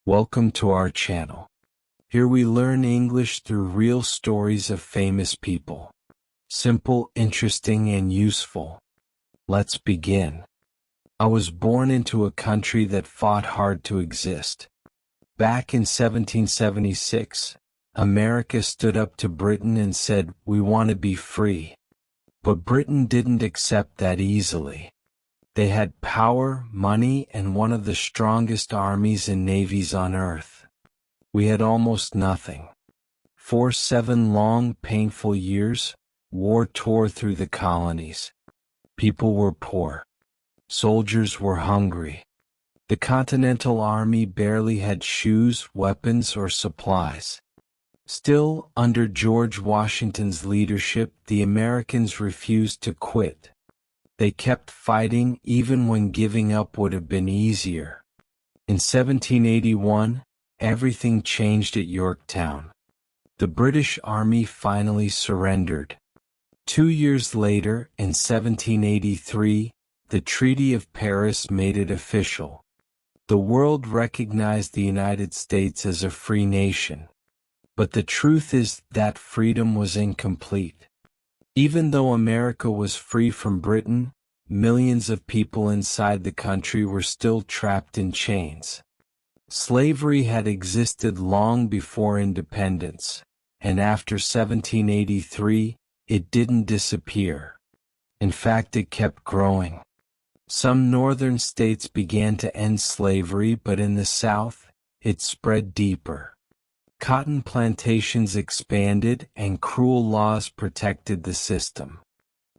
Welcome to our channel. Here we learn English through real stories of famous people. Simple, interesting, and useful. Let's begin. I was born into a country that fought hard to exist. Back in 1776, America stood up to Britain and said, "We want to be free." But Britain didn't accept that easily. They had power, money, and one of the strongest armies and navies on earth. We had almost nothing. For 7 long, painful years, war tore through the colonies. People were poor. Soldiers were hungry. The Continental Army barely had shoes, weapons, or supplies. Still, under George Washington's leadership, the Americans refused to quit. They kept fighting even when giving up would have been easier. In 1781, everything changed at Yorktown. The British Army finally surrendered. 2 years later, in 1783, the Treaty of Paris made it official. The world recognized the United States as a free nation. But the truth is that freedom was incomplete. Even though America was free from Britain, millions of people inside the country were still trapped in chains. Slavery had existed long before independence, and after 1783, it didn't disappear. In fact, it kept growing. Some northern states began to end slavery, but in the South, it spread deeper. Cotton plantations expanded and cruel laws protected the system.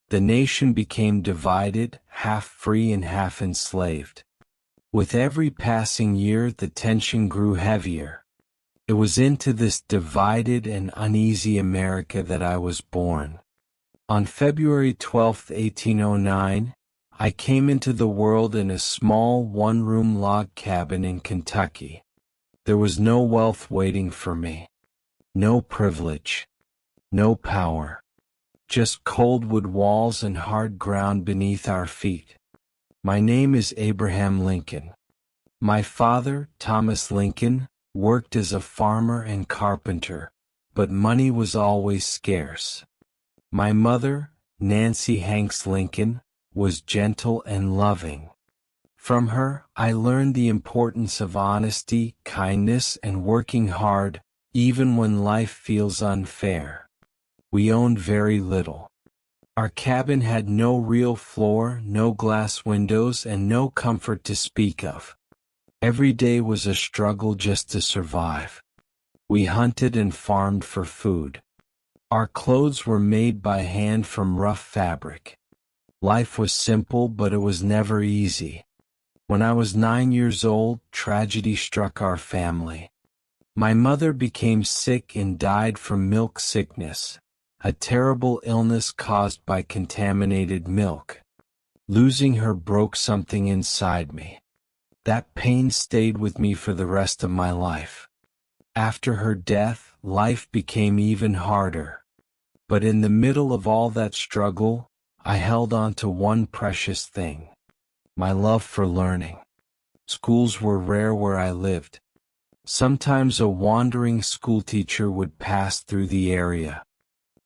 The nation became divided, half free and half enslaved. With every passing year, the tension grew heavier. It was into this divided and uneasy America that I was born. On February 12, 1809, I came into the world in a small one-room log cabin in Kentucky. There was no wealth waiting for me. No privilege. No power. Just cold wood walls and hard ground beneath our feet. My name is Abraham Lincoln. My father, Thomas Lincoln, worked as a farmer and carpenter, but money was always scarce. My mother, Nancy Hanks Lincoln, was gentle and loving. From her, I learned the importance of honesty, kindness, and working hard, even when life feels unfair. We owned very little. Our cabin had no real floor, no glass windows, and no comfort to speak of. Every day was a struggle just to survive. We hunted and farmed for food. Our clothes were made by hand from rough fabric. Life was simple, but it was never easy. When I was 9 years old, tragedy struck our family. My mother became sick and died from milk sickness, a terrible illness caused by contaminated milk. Losing her broke something inside me. That pain stayed with me for the rest of my life. After her death, life became even harder. But in the middle of all that struggle, I held on to one precious thing. My love for learning. Schools were rare where I lived. Sometimes a wandering schoolteacher would pass through the area.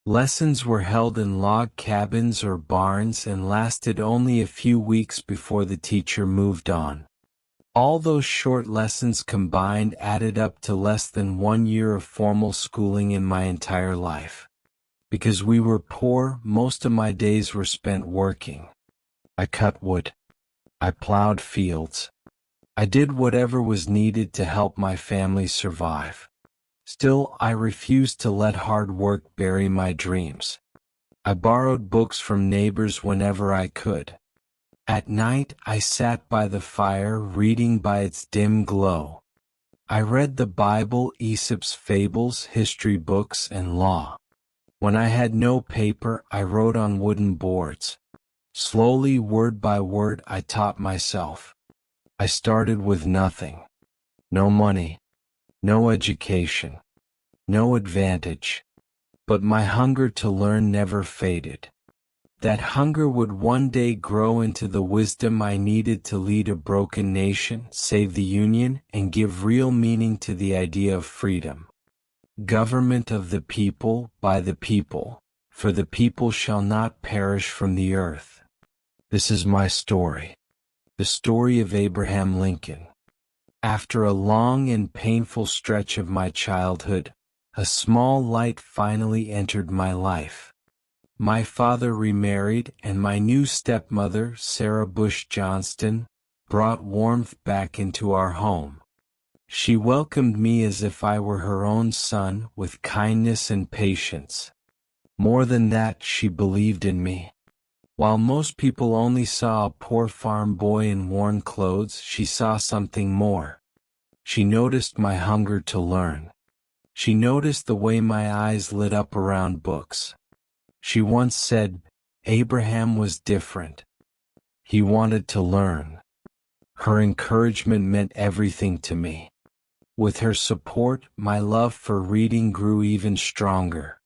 Lessons were held in log cabins or barns and lasted only a few weeks before the teacher moved on. All those short lessons combined added up to less than 1 year of formal schooling in my entire life. Because we were poor, most of my days were spent working. I cut wood. I plowed fields. I did whatever was needed to help my family survive. Still, I refused to let hard work bury my dreams. I borrowed books from neighbors whenever I could. At night, I sat by the fire, reading by its dim glow. I read the Bible, Aesop's fables, history books, and law. When I had no paper, I wrote on wooden boards. Slowly, word by word, I taught myself. I started with nothing. No money. No education. No advantage. But my hunger to learn never faded. That hunger would one day grow into the wisdom I needed to lead a broken nation, save the Union, and give real meaning to the idea of freedom. Government of the people, by the people, for the people shall not perish from the earth. This is my story. The story of Abraham Lincoln. After a long and painful stretch of my childhood, a small light finally entered my life. My father remarried, and my new stepmother, Sarah Bush Johnston, brought warmth back into our home. She welcomed me as if I were her own son, with kindness and patience. More than that, she believed in me. While most people only saw a poor farm boy in worn clothes, she saw something more. She noticed my hunger to learn. She noticed the way my eyes lit up around books. She once said, Abraham was different. He wanted to learn. Her encouragement meant everything to me. With her support, my love for reading grew even stronger.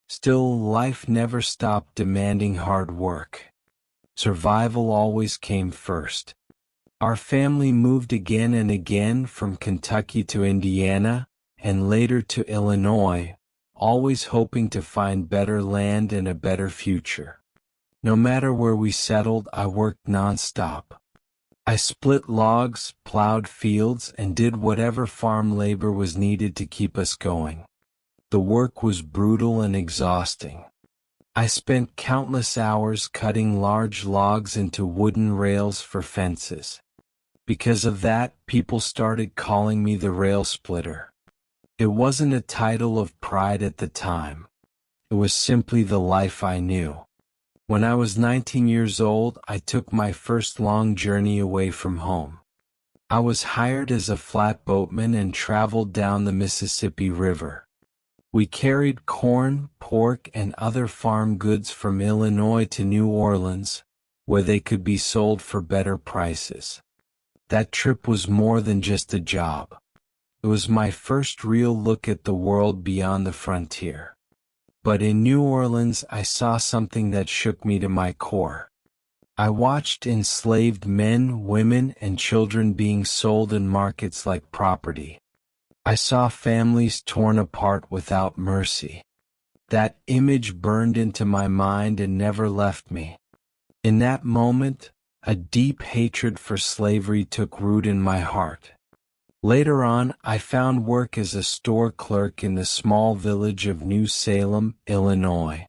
Still, life never stopped demanding hard work. Survival always came first. Our family moved again and again, from Kentucky to Indiana, and later to Illinois, always hoping to find better land and a better future. No matter where we settled, I worked nonstop. I split logs, plowed fields, and did whatever farm labor was needed to keep us going. The work was brutal and exhausting. I spent countless hours cutting large logs into wooden rails for fences. Because of that, people started calling me the rail splitter. It wasn't a title of pride at the time. It was simply the life I knew. When I was 19 years old, I took my first long journey away from home. I was hired as a flatboatman and traveled down the Mississippi River. We carried corn, pork, and other farm goods from Illinois to New Orleans, where they could be sold for better prices. That trip was more than just a job. It was my first real look at the world beyond the frontier. But in New Orleans, I saw something that shook me to my core. I watched enslaved men, women, and children being sold in markets like property. I saw families torn apart without mercy. That image burned into my mind and never left me. In that moment, a deep hatred for slavery took root in my heart. Later on, I found work as a store clerk in the small village of New Salem, Illinois.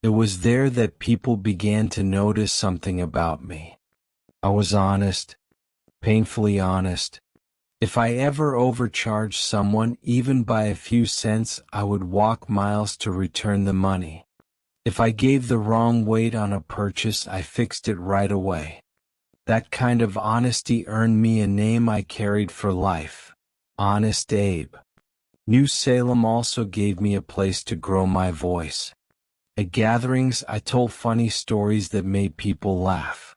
It was there that people began to notice something about me. I was honest, painfully honest. If I ever overcharged someone, even by a few cents, I would walk miles to return the money. If I gave the wrong weight on a purchase, I fixed it right away. That kind of honesty earned me a name I carried for life, Honest Abe. New Salem also gave me a place to grow my voice. At gatherings, I told funny stories that made people laugh.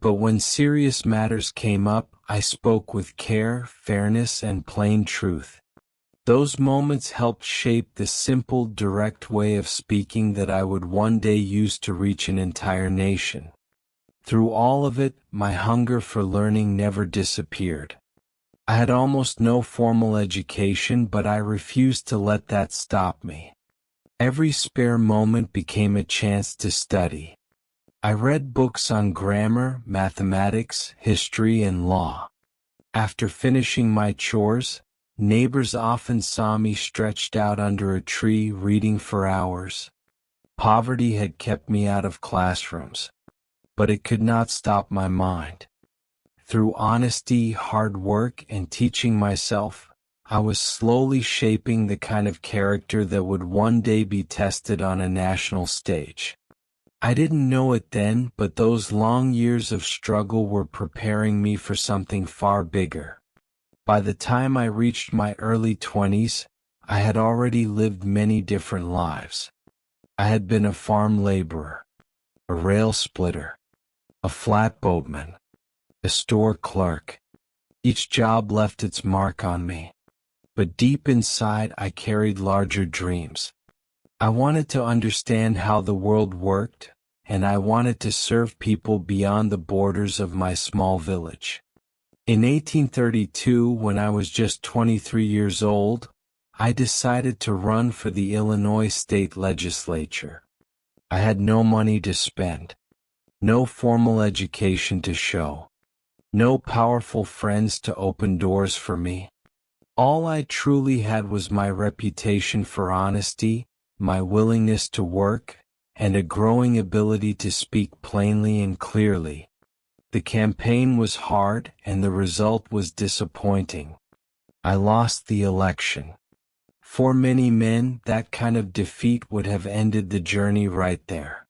But when serious matters came up, I spoke with care, fairness, and plain truth. Those moments helped shape the simple, direct way of speaking that I would one day use to reach an entire nation. Through all of it, my hunger for learning never disappeared. I had almost no formal education, but I refused to let that stop me. Every spare moment became a chance to study. I read books on grammar, mathematics, history, and law. After finishing my chores, neighbors often saw me stretched out under a tree reading for hours. Poverty had kept me out of classrooms, but it could not stop my mind. Through honesty, hard work, and teaching myself, I was slowly shaping the kind of character that would one day be tested on a national stage. I didn't know it then, but those long years of struggle were preparing me for something far bigger. By the time I reached my early 20s, I had already lived many different lives. I had been a farm laborer, a rail splitter, a flatboatman, a store clerk. Each job left its mark on me. But deep inside, I carried larger dreams. I wanted to understand how the world worked, and I wanted to serve people beyond the borders of my small village. In 1832, when I was just 23 years old, I decided to run for the Illinois state legislature. I had no money to spend, no formal education to show, no powerful friends to open doors for me. All I truly had was my reputation for honesty, my willingness to work, and a growing ability to speak plainly and clearly. The campaign was hard and the result was disappointing. I lost the election. For many men, that kind of defeat would have ended the journey right there.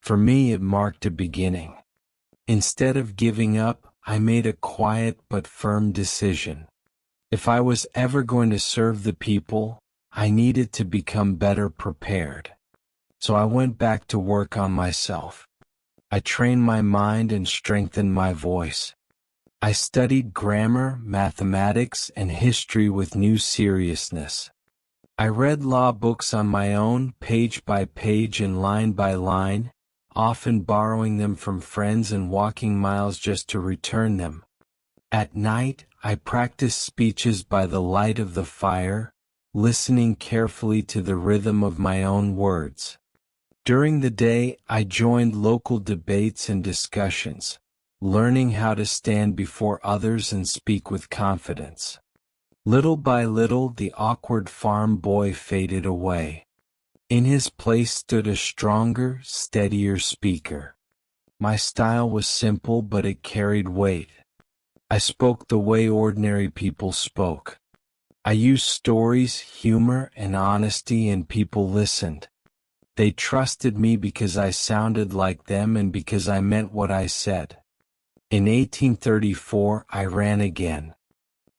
For me, it marked a beginning. Instead of giving up, I made a quiet but firm decision. If I was ever going to serve the people, I needed to become better prepared. So I went back to work on myself. I trained my mind and strengthened my voice. I studied grammar, mathematics, and history with new seriousness. I read law books on my own, page by page and line by line, often borrowing them from friends and walking miles just to return them. At night, I practiced speeches by the light of the fire, listening carefully to the rhythm of my own words. During the day, I joined local debates and discussions, learning how to stand before others and speak with confidence. Little by little, the awkward farm boy faded away. In his place stood a stronger, steadier speaker. My style was simple, but it carried weight. I spoke the way ordinary people spoke. I used stories, humor, and honesty, and people listened. They trusted me because I sounded like them and because I meant what I said. In 1834, I ran again.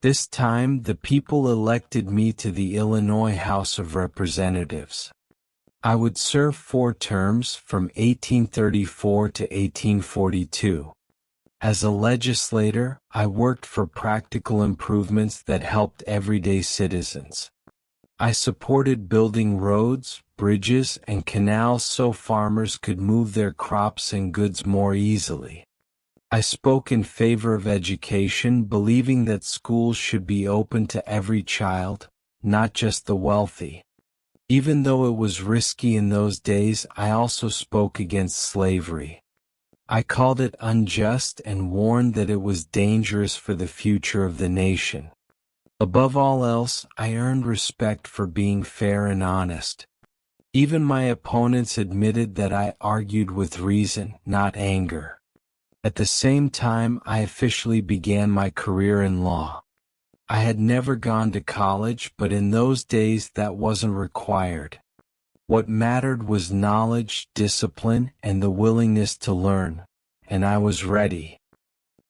This time, the people elected me to the Illinois House of Representatives. I would serve 4 terms from 1834 to 1842. As a legislator, I worked for practical improvements that helped everyday citizens. I supported building roads, bridges, and canals so farmers could move their crops and goods more easily. I spoke in favor of education, believing that schools should be open to every child, not just the wealthy. Even though it was risky in those days, I also spoke against slavery. I called it unjust and warned that it was dangerous for the future of the nation. Above all else, I earned respect for being fair and honest. Even my opponents admitted that I argued with reason, not anger. At the same time, I officially began my career in law. I had never gone to college, but in those days that wasn't required. What mattered was knowledge, discipline, and the willingness to learn, and I was ready.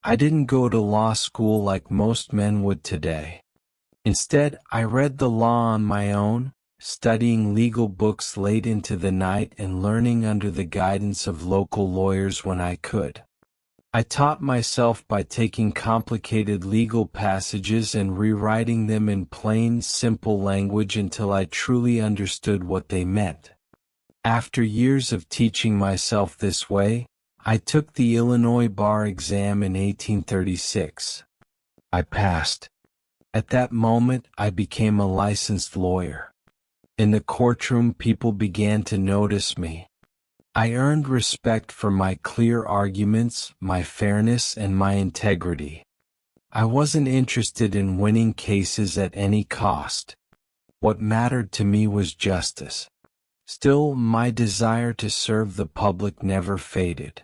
I didn't go to law school like most men would today. Instead, I read the law on my own, studying legal books late into the night and learning under the guidance of local lawyers when I could. I taught myself by taking complicated legal passages and rewriting them in plain, simple language until I truly understood what they meant. After years of teaching myself this way, I took the Illinois bar exam in 1836. I passed. At that moment, I became a licensed lawyer. In the courtroom, people began to notice me. I earned respect for my clear arguments, my fairness, and my integrity. I wasn't interested in winning cases at any cost. What mattered to me was justice. Still, my desire to serve the public never faded.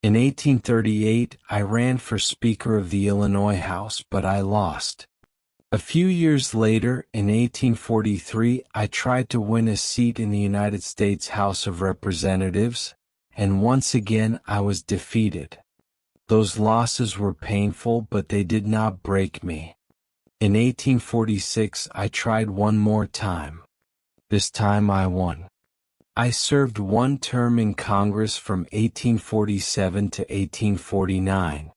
In 1838, I ran for Speaker of the Illinois House, but I lost. A few years later, in 1843, I tried to win a seat in the United States House of Representatives, and once again I was defeated. Those losses were painful, but they did not break me. In 1846, I tried one more time. This time I won. I served 1 term in Congress from 1847 to 1849.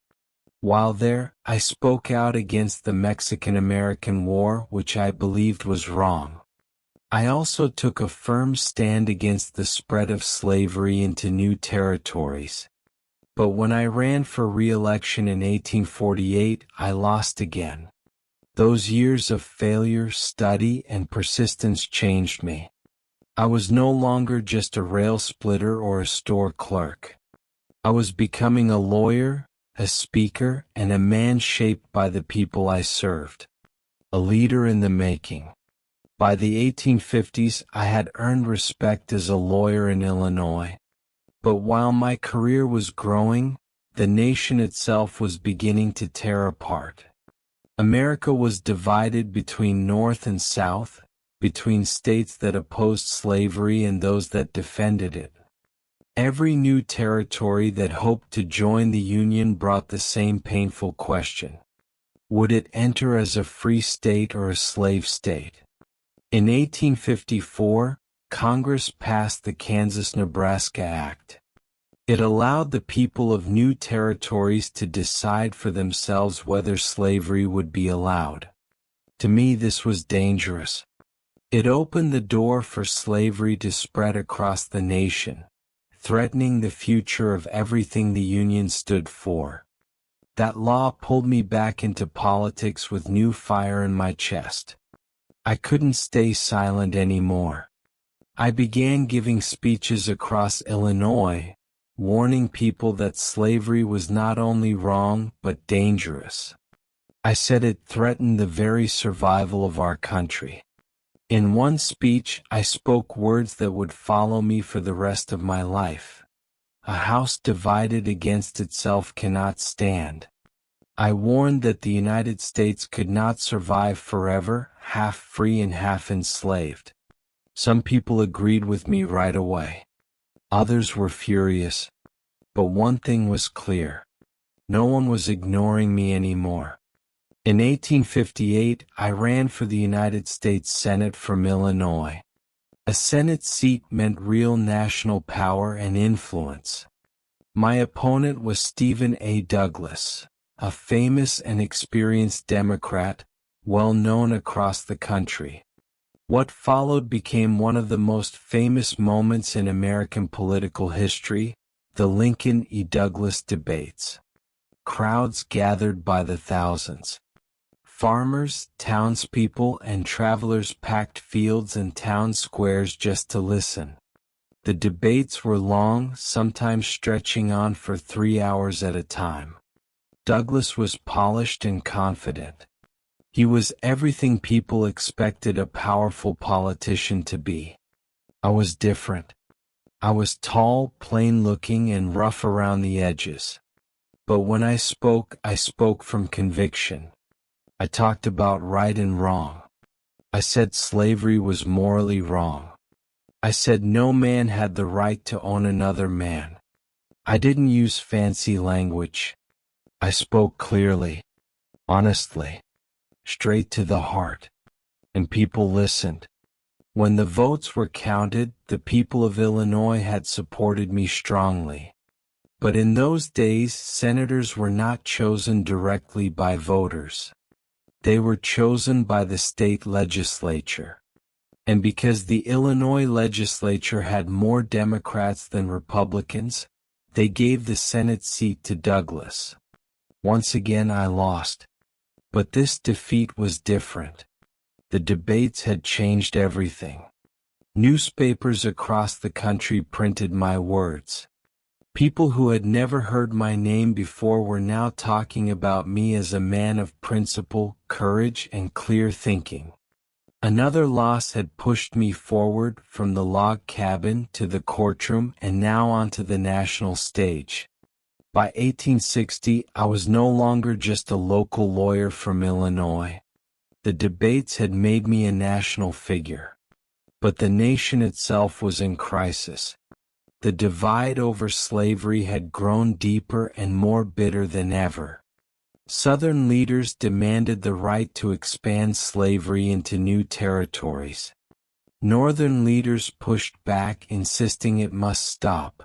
While there, I spoke out against the Mexican-American War, which I believed was wrong. I also took a firm stand against the spread of slavery into new territories. But when I ran for re-election in 1848, I lost again. Those years of failure, study, and persistence changed me. I was no longer just a rail splitter or a store clerk. I was becoming a lawyer, a speaker, and a man shaped by the people I served. A leader in the making. By the 1850s, I had earned respect as a lawyer in Illinois. But while my career was growing, the nation itself was beginning to tear apart. America was divided between North and South, between states that opposed slavery and those that defended it. Every new territory that hoped to join the Union brought the same painful question. Would it enter as a free state or a slave state? In 1854, Congress passed the Kansas-Nebraska Act. It allowed the people of new territories to decide for themselves whether slavery would be allowed. To me, this was dangerous. It opened the door for slavery to spread across the nation, threatening the future of everything the Union stood for. That law pulled me back into politics with new fire in my chest. I couldn't stay silent anymore. I began giving speeches across Illinois, warning people that slavery was not only wrong but dangerous. I said it threatened the very survival of our country. In one speech, I spoke words that would follow me for the rest of my life. A house divided against itself cannot stand. I warned that the United States could not survive forever, half free and half enslaved. Some people agreed with me right away. Others were furious. But one thing was clear. No one was ignoring me anymore. In 1858, I ran for the United States Senate from Illinois. A Senate seat meant real national power and influence. My opponent was Stephen A. Douglas, a famous and experienced Democrat, well known across the country. What followed became one of the most famous moments in American political history, the Lincoln E. Douglas debates. Crowds gathered by the thousands. Farmers, townspeople, and travelers packed fields and town squares just to listen. The debates were long, sometimes stretching on for 3 hours at a time. Douglas was polished and confident. He was everything people expected a powerful politician to be. I was different. I was tall, plain-looking, and rough around the edges. But when I spoke from conviction. I talked about right and wrong. I said slavery was morally wrong. I said no man had the right to own another man. I didn't use fancy language. I spoke clearly, honestly, straight to the heart. And people listened. When the votes were counted, the people of Illinois had supported me strongly. But in those days, senators were not chosen directly by voters. They were chosen by the state legislature. And because the Illinois legislature had more Democrats than Republicans, they gave the Senate seat to Douglas. Once again I lost. But this defeat was different. The debates had changed everything. Newspapers across the country printed my words. People who had never heard my name before were now talking about me as a man of principle, courage, and clear thinking. Another loss had pushed me forward from the log cabin to the courtroom and now onto the national stage. By 1860, I was no longer just a local lawyer from Illinois. The debates had made me a national figure. But the nation itself was in crisis. The divide over slavery had grown deeper and more bitter than ever. Southern leaders demanded the right to expand slavery into new territories. Northern leaders pushed back, insisting it must stop.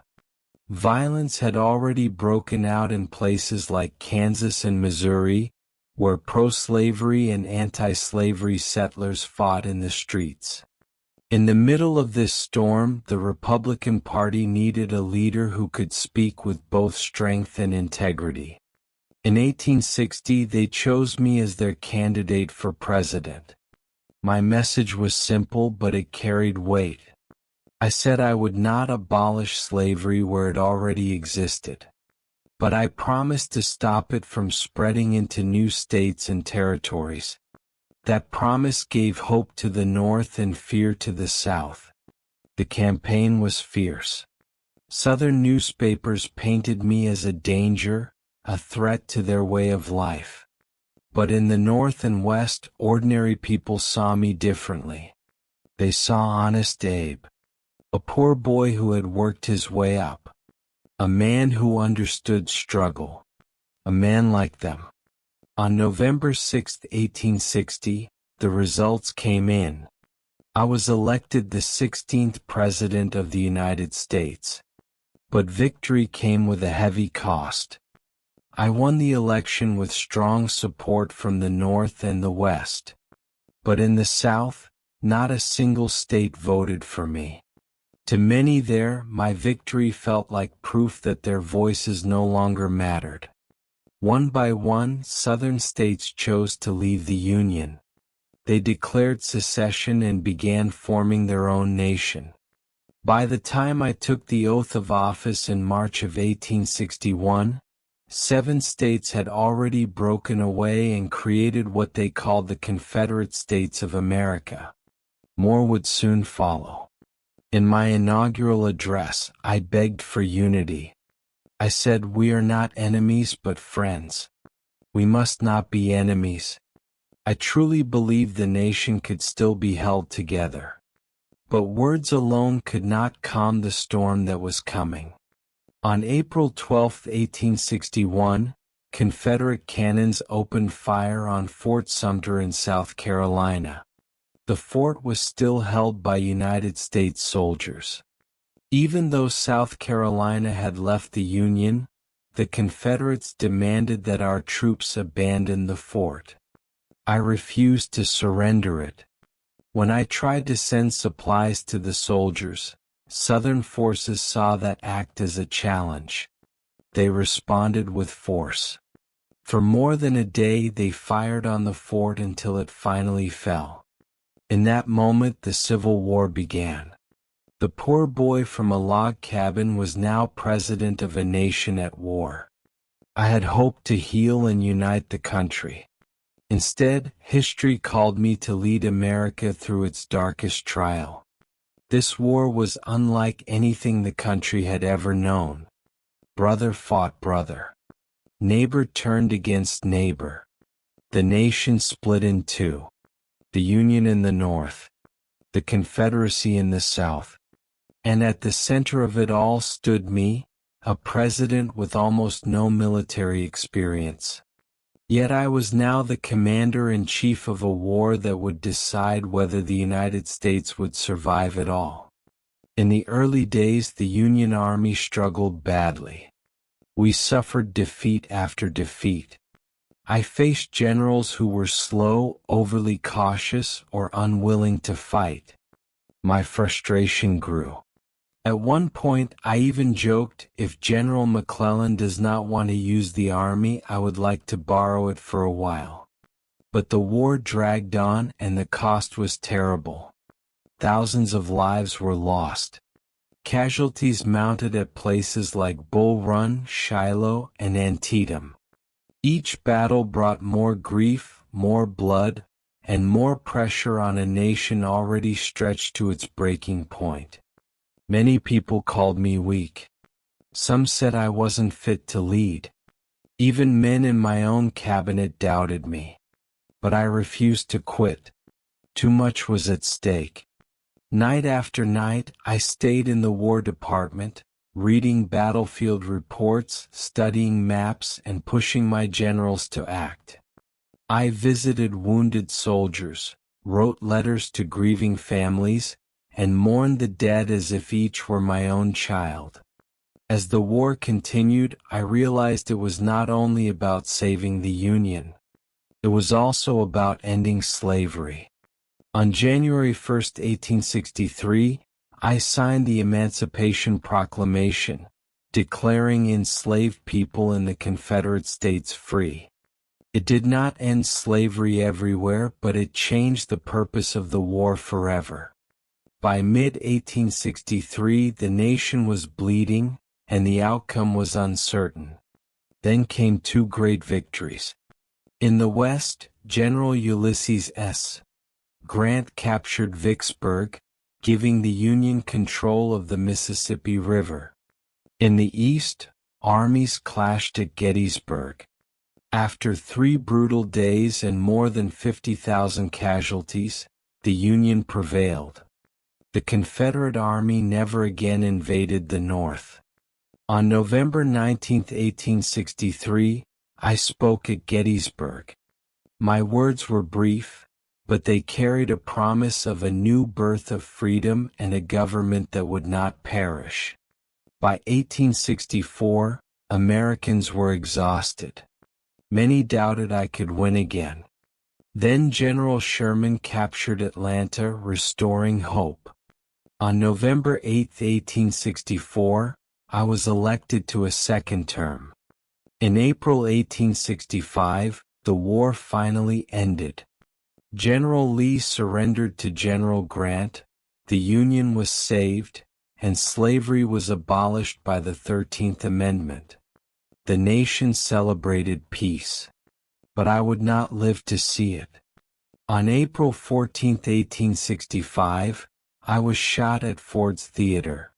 Violence had already broken out in places like Kansas and Missouri, where pro-slavery and anti-slavery settlers fought in the streets. In the middle of this storm, the Republican Party needed a leader who could speak with both strength and integrity. In 1860, they chose me as their candidate for president. My message was simple, but it carried weight. I said I would not abolish slavery where it already existed, but I promised to stop it from spreading into new states and territories. That promise gave hope to the North and fear to the South. The campaign was fierce. Southern newspapers painted me as a danger, a threat to their way of life. But in the North and West, ordinary people saw me differently. They saw Honest Abe, a poor boy who had worked his way up, a man who understood struggle, a man like them. On November 6, 1860, the results came in. I was elected the 16th President of the United States. But victory came with a heavy cost. I won the election with strong support from the North and the West. But in the South, not a single state voted for me. To many there, my victory felt like proof that their voices no longer mattered. One by one, Southern states chose to leave the Union. They declared secession and began forming their own nation. By the time I took the oath of office in March of 1861, 7 states had already broken away and created what they called the Confederate States of America. More would soon follow. In my inaugural address, I begged for unity. I said, "We are not enemies but friends. We must not be enemies." I truly believed the nation could still be held together. But words alone could not calm the storm that was coming. On April 12, 1861, Confederate cannons opened fire on Fort Sumter in South Carolina. The fort was still held by United States soldiers. Even though South Carolina had left the Union, the Confederates demanded that our troops abandon the fort. I refused to surrender it. When I tried to send supplies to the soldiers, Southern forces saw that act as a challenge. They responded with force. For more than a day they fired on the fort until it finally fell. In that moment the Civil War began. The poor boy from a log cabin was now president of a nation at war. I had hoped to heal and unite the country. Instead, history called me to lead America through its darkest trial. This war was unlike anything the country had ever known. Brother fought brother. Neighbor turned against neighbor. The nation split in two. The Union in the North. The Confederacy in the South. And at the center of it all stood me, a president with almost no military experience. Yet I was now the commander-in-chief of a war that would decide whether the United States would survive at all. In the early days, the Union Army struggled badly. We suffered defeat after defeat. I faced generals who were slow, overly cautious, or unwilling to fight. My frustration grew. At one point, I even joked, if General McClellan does not want to use the army, I would like to borrow it for a while. But the war dragged on and the cost was terrible. Thousands of lives were lost. Casualties mounted at places like Bull Run, Shiloh, and Antietam. Each battle brought more grief, more blood, and more pressure on a nation already stretched to its breaking point. Many people called me weak. Some said I wasn't fit to lead. Even men in my own cabinet doubted me. But I refused to quit. Too much was at stake. Night after night, I stayed in the War Department, reading battlefield reports, studying maps, and pushing my generals to act. I visited wounded soldiers, wrote letters to grieving families, and mourned the dead as if each were my own child. As the war continued, I realized it was not only about saving the Union. It was also about ending slavery. On January 1, 1863, I signed the Emancipation Proclamation, declaring enslaved people in the Confederate States free. It did not end slavery everywhere, but it changed the purpose of the war forever. By mid-1863, the nation was bleeding, and the outcome was uncertain. Then came two great victories. In the West, General Ulysses S. Grant captured Vicksburg, giving the Union control of the Mississippi River. In the East, armies clashed at Gettysburg. After 3 brutal days and more than 50,000 casualties, the Union prevailed. The Confederate Army never again invaded the North. On November 19, 1863, I spoke at Gettysburg. My words were brief, but they carried a promise of a new birth of freedom and a government that would not perish. By 1864, Americans were exhausted. Many doubted I could win again. Then General Sherman captured Atlanta, restoring hope. On November 8, 1864, I was elected to a second term. In April 1865, the war finally ended. General Lee surrendered to General Grant, the Union was saved, and slavery was abolished by the 13th Amendment. The nation celebrated peace. But I would not live to see it. On April 14, 1865, I was shot at Ford's Theater.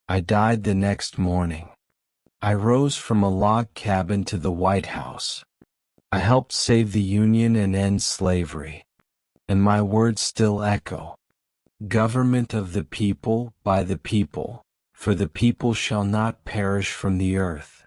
I died the next morning. I rose from a log cabin to the White House. I helped save the Union and end slavery. And my words still echo. Government of the people, by the people, for the people shall not perish from the earth.